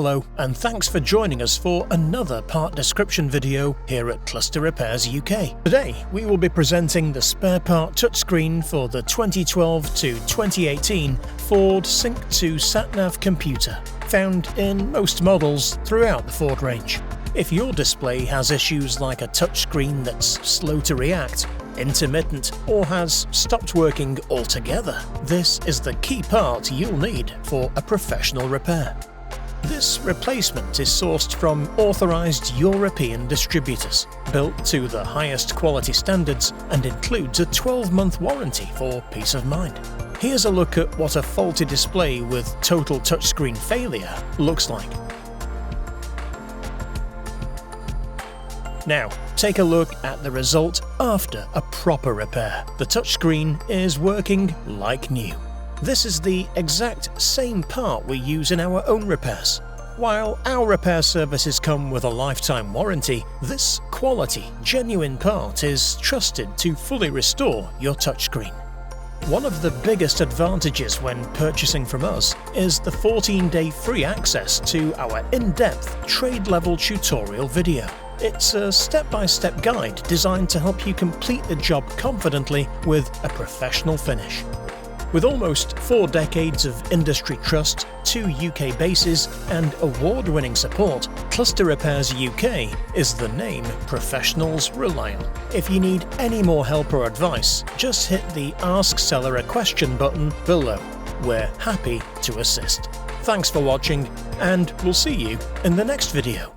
Hello, and thanks for joining us for another part description video here at Cluster Repairs UK. Today, we will be presenting the spare part touchscreen for the 2012 to 2018 Ford Sync 2 Sat Nav computer, found in most models throughout the Ford range. If your display has issues like a touchscreen that's slow to react, intermittent, or has stopped working altogether, this is the key part you'll need for a professional repair. This replacement is sourced from authorized European distributors, built to the highest quality standards, and includes a 12-month warranty for peace of mind. Here's a look at what a faulty display with total touchscreen failure looks like. Now, take a look at the result after a proper repair. The touchscreen is working like new. This is the exact same part we use in our own repairs. While our repair services come with a lifetime warranty, this quality, genuine part is trusted to fully restore your touchscreen. One of the biggest advantages when purchasing from us is the 14-day free access to our in-depth trade-level tutorial video. It's a step-by-step guide designed to help you complete the job confidently with a professional finish. With almost 4 decades of industry trust, 2 UK bases, and award-winning support, Cluster Repairs UK is the name professionals rely on. If you need any more help or advice, just hit the Ask Seller a Question button below. We're happy to assist. Thanks for watching, and we'll see you in the next video.